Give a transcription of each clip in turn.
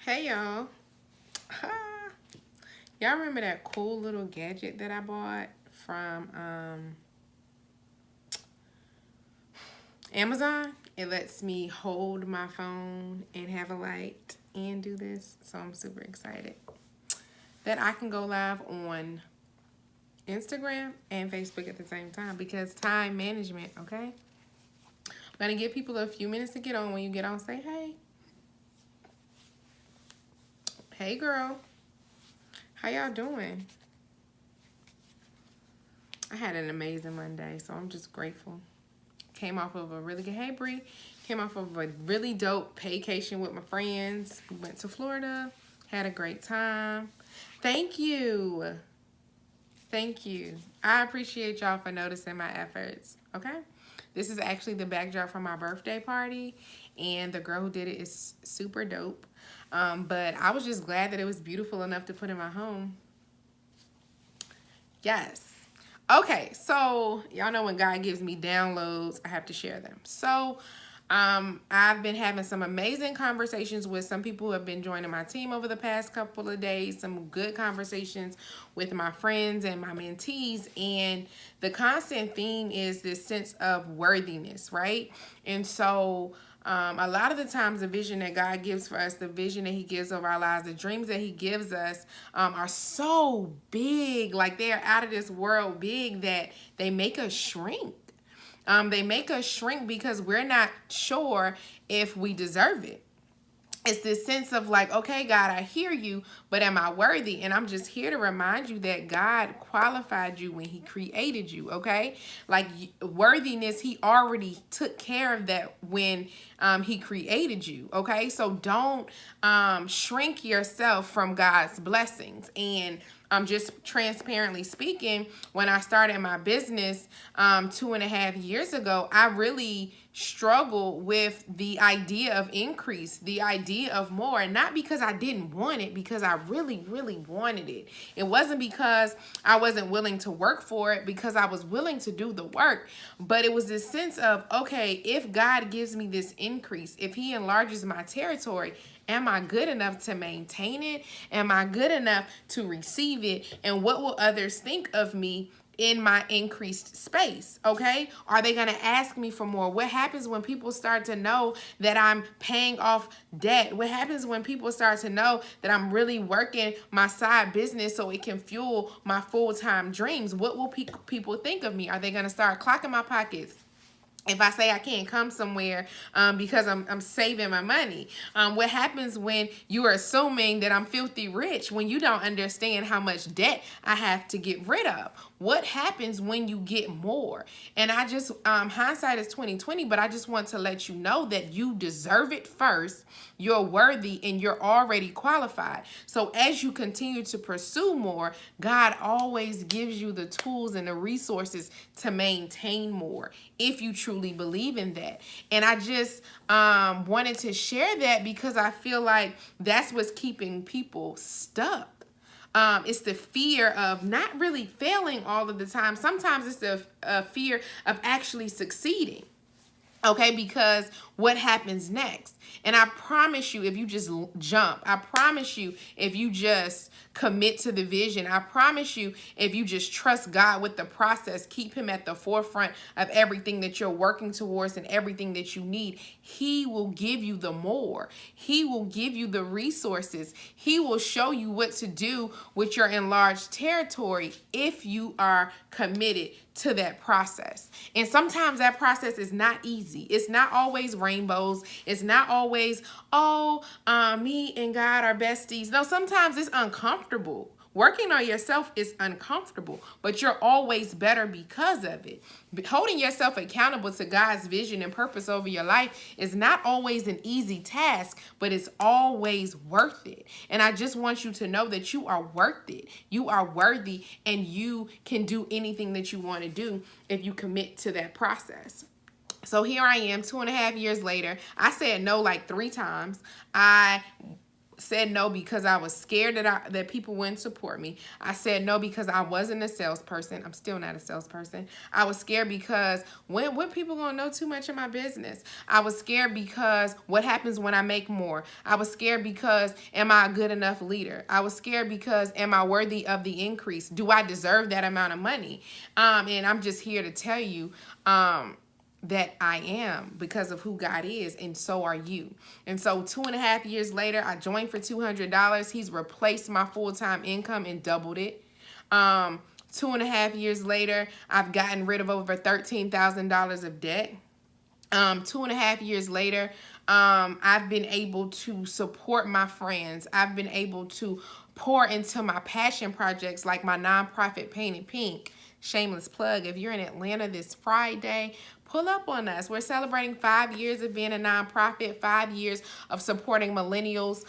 Hey y'all. Y'all remember that cool little gadget that I bought from Amazon? It lets me hold my phone and have a light and do this. So I'm super excited that I can go live on Instagram and Facebook at the same time because time management, okay? I'm gonna give people a few minutes to get on. When you get on, say hey. Hey girl. How y'all doing? I had an amazing Monday, so I'm just grateful. Came off of a really good, hey Bree, came off of a really dope vacation with my friends. We went to Florida, had a great time. Thank you. Thank you. I appreciate y'all for noticing my efforts, okay? This is actually the backdrop from my birthday party, and the girl who did it is super dope. But I was just glad that it was beautiful enough to put in my home. Yes. Okay, so y'all know when God gives me downloads, I have to share them. So I've been having some amazing conversations with some people who have been joining my team over the past couple of days, some good conversations with my friends and my mentees, and the constant theme is this sense of worthiness, right? And so a lot of the times the vision that God gives for us, the vision that he gives of our lives, the dreams that he gives us are so big, like they are out of this world big that they make us shrink. They make us shrink because we're not sure if we deserve it. It's this sense of like, okay, God, I hear you, but am I worthy? And I'm just here to remind you that God qualified you when he created you, okay? Like worthiness, he already took care of that when he created you, okay? So don't shrink yourself from God's blessings. And just transparently speaking, when I started my business 2.5 years ago, I really struggled with the idea of increase, the idea of more, and not because I didn't want it, because I really, really wanted it. It wasn't because I wasn't willing to work for it, because I was willing to do the work, but it was this sense of, okay, if God gives me this increase, if he enlarges my territory, am I good enough to maintain it? Am I good enough to receive it? And what will others think of me in my increased space? Okay, are they going to ask me for more? What happens when people start to know that I'm paying off debt? What happens when people start to know that I'm really working my side business so it can fuel my full-time dreams? What will people think of me? Are they going to start clocking my pockets if I say I can't come somewhere because I'm saving my money? What happens when you are assuming that I'm filthy rich when you don't understand how much debt I have to get rid of? What happens when you get more? And I just, hindsight is 2020, but I just want to let you know that you deserve it first. You're worthy and you're already qualified. So as you continue to pursue more, God always gives you the tools and the resources to maintain more if you truly believe in that. And I just wanted to share that because I feel like that's what's keeping people stuck. It's the fear of not really failing all of the time. Sometimes it's the fear of actually succeeding. Okay, because what happens next? And I promise you, if you just jump, I promise you, if you just commit to the vision, I promise you, if you just trust God with the process, keep him at the forefront of everything that you're working towards and everything that you need, he will give you the more. He will give you the resources. He will show you what to do with your enlarged territory if you are committed to that process. And sometimes that process is not easy. It's not always rainbows. It's not always, oh, me and God are besties. No, sometimes it's uncomfortable. Working on yourself is uncomfortable, but you're always better because of it. Holding yourself accountable to God's vision and purpose over your life is not always an easy task, but it's always worth it. And I just want you to know that you are worth it. You are worthy, and you can do anything that you want to do if you commit to that process. So here I am 2.5 years later. I said no like 3 times. I said no because I was scared that people wouldn't support me. I said no because I wasn't a salesperson. I'm still not a salesperson. I was scared because when people gonna know too much of my business? I was scared because what happens when I make more? I was scared because am I a good enough leader? I was scared because am I worthy of the increase? Do I deserve that amount of money? And I'm just here to tell you, that I am, because of who God is, and so are you. And so 2.5 years later, I joined for $200. He's replaced my full-time income and doubled it. 2.5 years later, I've gotten rid of over $13,000 of debt. 2.5 years later, I've been able to support my friends. I've been able to pour into my passion projects like my nonprofit Painted Pink. Shameless plug. If you're in Atlanta this Friday, pull up on us. We're celebrating 5 years of being a nonprofit, 5 years of supporting millennials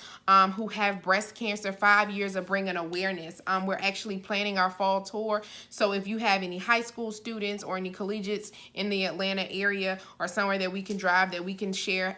who have breast cancer, 5 years of bringing awareness. We're actually planning our fall tour. So if you have any high school students or any collegiates in the Atlanta area or somewhere that we can drive that we can share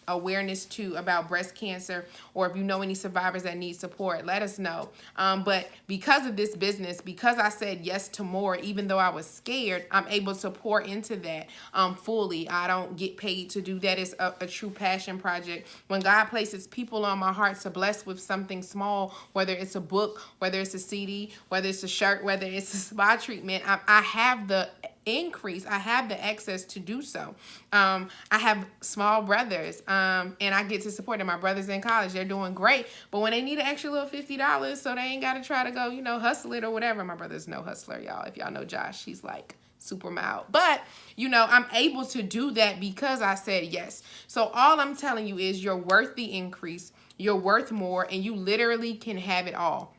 awareness to about breast cancer, or if you know any survivors that need support, let us know. But because of this business, because I said yes to more, even though I was scared, I'm able to pour into that fully. I don't get paid to do that. It's a true passion project. When God places people on my heart to bless with something small, whether it's a book, whether it's a CD, whether it's a shirt, whether it's a spa treatment, I have the increase. I have the access to do so. I have small brothers, and I get to support them. My brothers in college, they're doing great, but when they need an extra little $50 so they ain't got to try to go, hustle it or whatever. My brother's no hustler, y'all. If y'all know Josh, he's like super mild, but I'm able to do that because I said yes. So all I'm telling you is you're worth the increase, you're worth more, and you literally can have it all.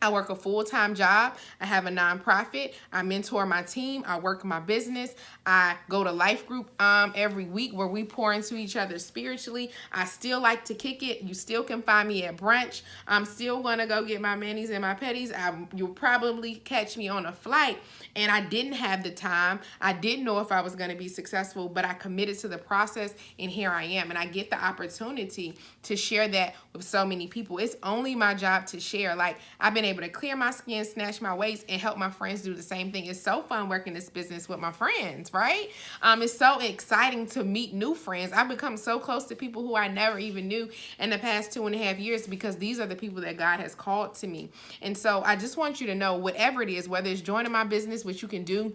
I work a full-time job. I have a nonprofit. I mentor my team. I work my business. I go to life group every week where we pour into each other spiritually. I still like to kick it. You still can find me at brunch. I'm still going to go get my manis and my petties. You'll probably catch me on a flight. And I didn't have the time. I didn't know if I was going to be successful, but I committed to the process, and here I am. And I get the opportunity to share that with so many people. It's only my job to share. Like, I've been able to clear my skin, snatch my waist, and help my friends do the same thing. It's so fun working this business with my friends, right? It's so exciting to meet new friends. I've become so close to people who I never even knew in the past 2.5 years because these are the people that God has called to me. And so I just want you to know, whatever it is, whether it's joining my business, which you can do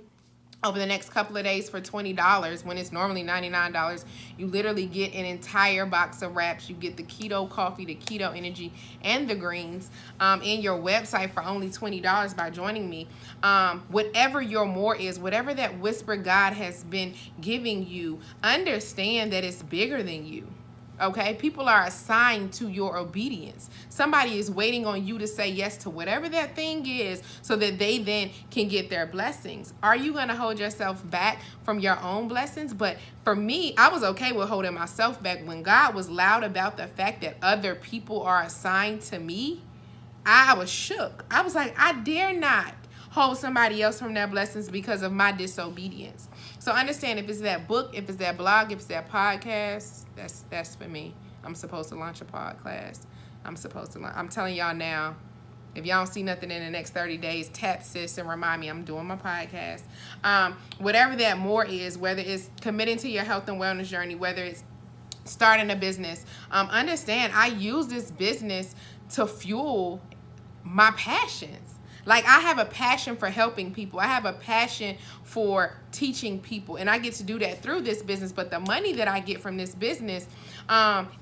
over the next couple of days for $20 when it's normally $99, you literally get an entire box of wraps. You get the keto coffee, the keto energy, and the greens in your website for only $20 by joining me. Whatever your more is, whatever that whisper God has been giving you, understand that it's bigger than you. Okay, people are assigned to your obedience. Somebody is waiting on you to say yes to whatever that thing is so that they then can get their blessings. Are you going to hold yourself back from your own blessings? But for me, I was okay with holding myself back. When God was loud about the fact that other people are assigned to me, I was shook. I was like, I dare not hold somebody else from their blessings because of my disobedience. So understand, if it's that book, if it's that blog, if it's that podcast, that's for me. I'm supposed to launch a podcast. I'm telling y'all now, if y'all don't see nothing in the next 30 days, tap sis and remind me I'm doing my podcast. Whatever that more is, whether it's committing to your health and wellness journey, whether it's starting a business, understand I use this business to fuel my passions. Like, I have a passion for helping people. I have a passion for teaching people, and I get to do that through this business. But the money that I get from this business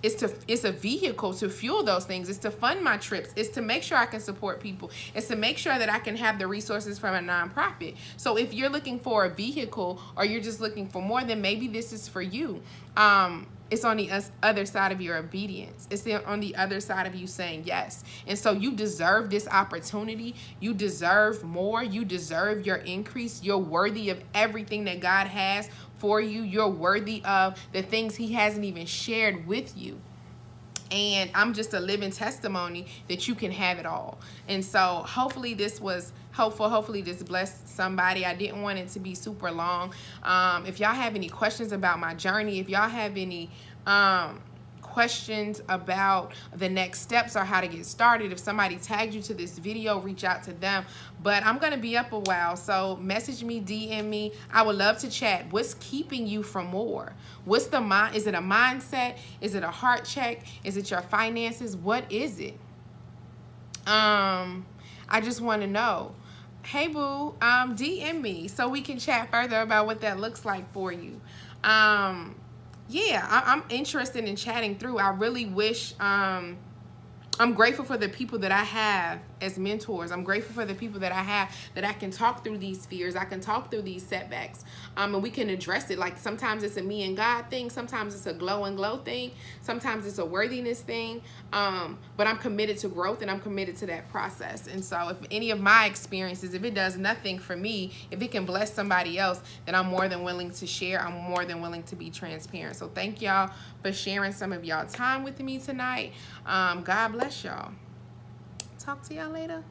it's a vehicle to fuel those things. It's to fund my trips. It's to make sure I can support people. It's to make sure that I can have the resources from a nonprofit. So if you're looking for a vehicle, or you're just looking for more, then maybe this is for you. It's on the other side of your obedience. It's on the other side of you saying yes. And so you deserve this opportunity. You deserve more. You deserve your increase. You're worthy of everything that God has for you. You're worthy of the things He hasn't even shared with you. And I'm just a living testimony that you can have it all. And so hopefully this was helpful. Hopefully this blessed somebody. I didn't want it to be super long. If y'all have any questions about my journey, if y'all have any questions about the next steps or how to get started, if somebody tagged you to this video, reach out to them. But I'm going to be up a while, so message me, DM me. I would love to chat. What's keeping you from more? What's the mind? Is it a mindset? Is it a heart check? Is it your finances? What is it? I just want to know. Hey boo, DM me so we can chat further about what that looks like for you. Yeah, I'm interested in chatting through. I really wish, I'm grateful for the people that I have as mentors. I'm grateful for the people that I have that I can talk through these fears. I can talk through these setbacks, and we can address it. Like sometimes it's a me and God thing. Sometimes it's a glow and glow thing. Sometimes it's a worthiness thing. But I'm committed to growth and I'm committed to that process. And so if any of my experiences, if it does nothing for me, if it can bless somebody else, then I'm more than willing to share. I'm more than willing to be transparent. So thank y'all for sharing some of y'all time with me tonight. God bless y'all. Talk to y'all later.